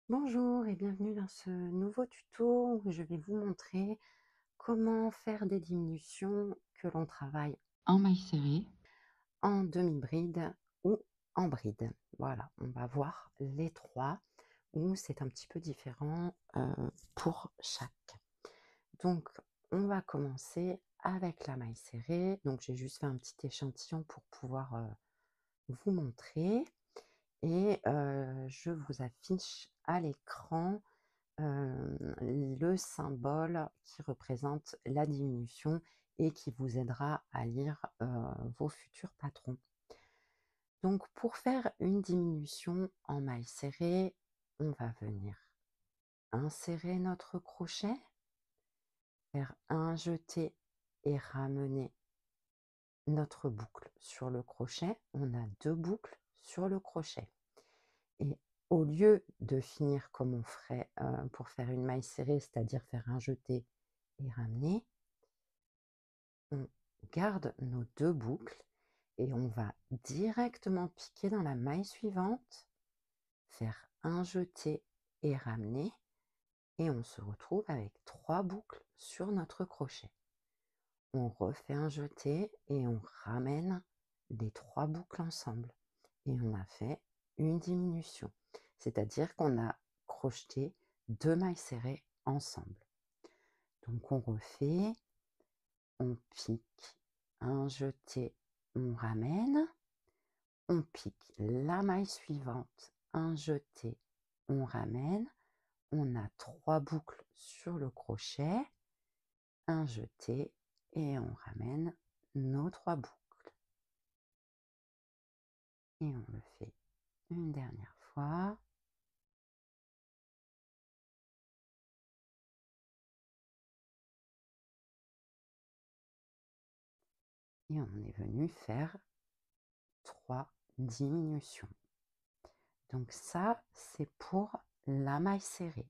Bonjour et bienvenue dans ce nouveau tuto où je vais vous montrer comment faire des diminutions que l'on travaille en maille serrée, en demi-bride ou en bride. Voilà, on va voir les trois où c'est un petit peu différent pour chaque. Donc, on va commencer avec la maille serrée. Donc, j'ai juste fait un petit échantillon pour pouvoir vous montrer. Et je vous affiche à l'écran le symbole qui représente la diminution et qui vous aidera à lire vos futurs patrons. Donc pour faire une diminution en maille serrée, on va venir insérer notre crochet, faire un jeté et ramener notre boucle sur le crochet. On a deux boucles sur le crochet. Et au lieu de finir comme on ferait pour faire une maille serrée, c'est-à-dire faire un jeté et ramener, on garde nos deux boucles et on va directement piquer dans la maille suivante, faire un jeté et ramener, et on se retrouve avec trois boucles sur notre crochet. On refait un jeté et on ramène les trois boucles ensemble. Et on a fait une diminution. C'est-à-dire qu'on a crocheté deux mailles serrées ensemble. Donc on refait, on pique, un jeté, on ramène, on pique la maille suivante, un jeté, on ramène, on a trois boucles sur le crochet, un jeté et on ramène nos trois boucles. Et on le fait une dernière fois. Et on est venu faire trois diminutions. Donc ça, c'est pour la maille serrée.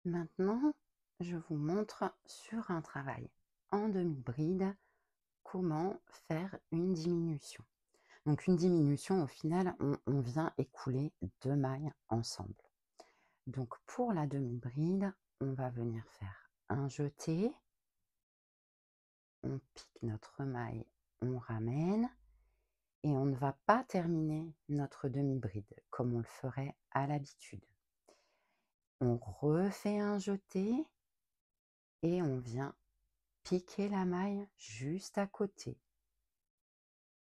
Maintenant, je vous montre sur un travail en demi-bride comment faire une diminution. Donc une diminution, au final, on vient écouler deux mailles ensemble. Donc pour la demi-bride, on va venir faire un jeté, on pique notre maille, on ramène, et on ne va pas terminer notre demi-bride comme on le ferait à l'habitude. On refait un jeté et on vient piquer la maille juste à côté.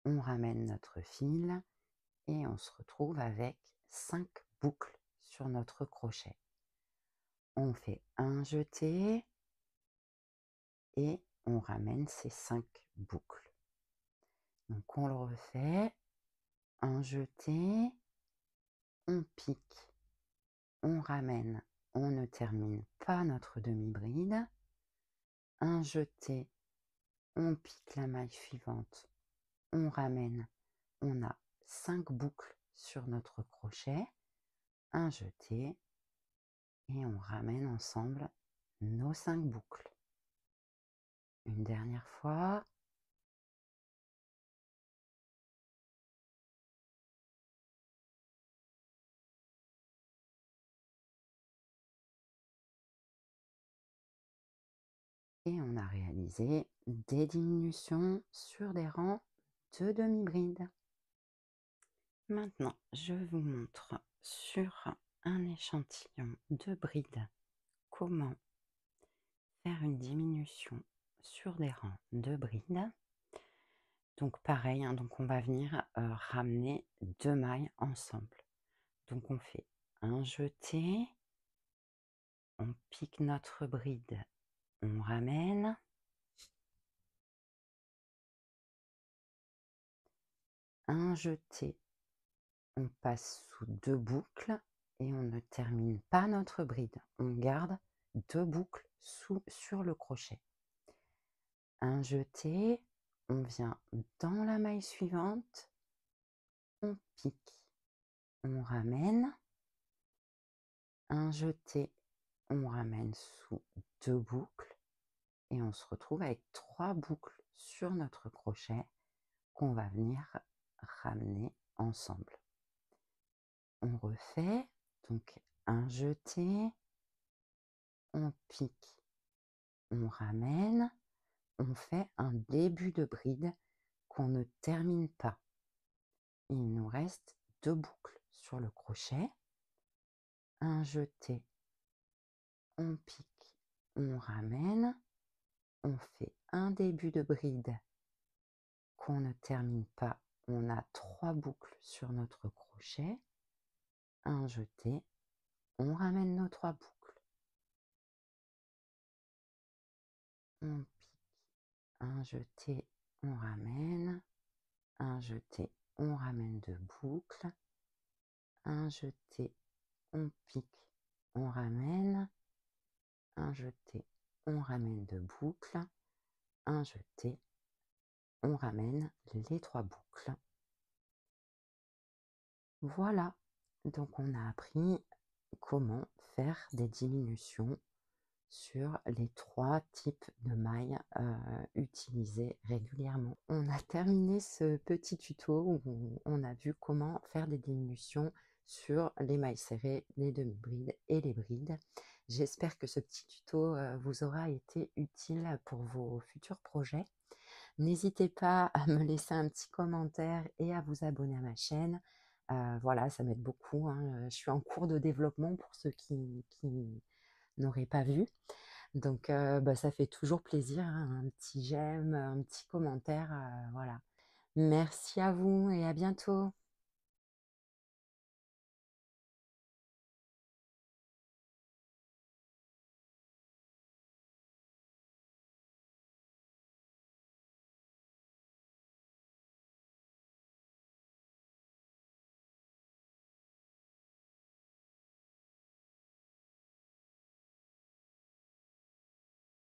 On ramène notre fil et on se retrouve avec 5 boucles sur notre crochet. On fait un jeté et on ramène ces 5 boucles. Donc on le refait, un jeté, on pique, on ramène, on ne termine pas notre demi-bride, un jeté, on pique la maille suivante, on ramène, on a 5 boucles sur notre crochet, un jeté et on ramène ensemble nos 5 boucles. Une dernière fois. Et on a réalisé des diminutions sur des rangs de demi-bride. Maintenant, je vous montre sur un échantillon de bride comment faire une diminution sur des rangs de bride. Donc pareil, hein, donc on va venir ramener deux mailles ensemble. Donc on fait un jeté, on pique notre bride, on ramène, un jeté, on passe sous deux boucles et on ne termine pas notre bride. On garde deux boucles sur le crochet. Un jeté, on vient dans la maille suivante, on pique, on ramène, un jeté, on ramène sous deux boucles et on se retrouve avec trois boucles sur notre crochet qu'on va venir ramener ensemble. On refait, Donc un jeté, on pique, on ramène, on fait un début de bride qu'on ne termine pas. Il nous reste 2 boucles sur le crochet. Un jeté, on pique, on ramène, on fait un début de bride qu'on ne termine pas. On a 3 boucles sur notre crochet. Un jeté, on ramène nos 3 boucles. On pique, un jeté, on ramène, un jeté, on ramène 2 boucles. Un jeté, on pique, on ramène, un jeté, on ramène 2 boucles, un jeté, on ramène les 3 boucles. Voilà, donc on a appris comment faire des diminutions sur les 3 types de mailles utilisées régulièrement. On a terminé ce petit tuto où on a vu comment faire des diminutions sur les mailles serrées, les demi-brides et les brides. J'espère que ce petit tuto vous aura été utile pour vos futurs projets. N'hésitez pas à me laisser un petit commentaire et à vous abonner à ma chaîne. Voilà, ça m'aide beaucoup, hein. Je suis en cours de développement pour ceux qui n'auraient pas vu. Donc ça fait toujours plaisir, hein, un petit j'aime, un petit commentaire, voilà. Merci à vous et à bientôt.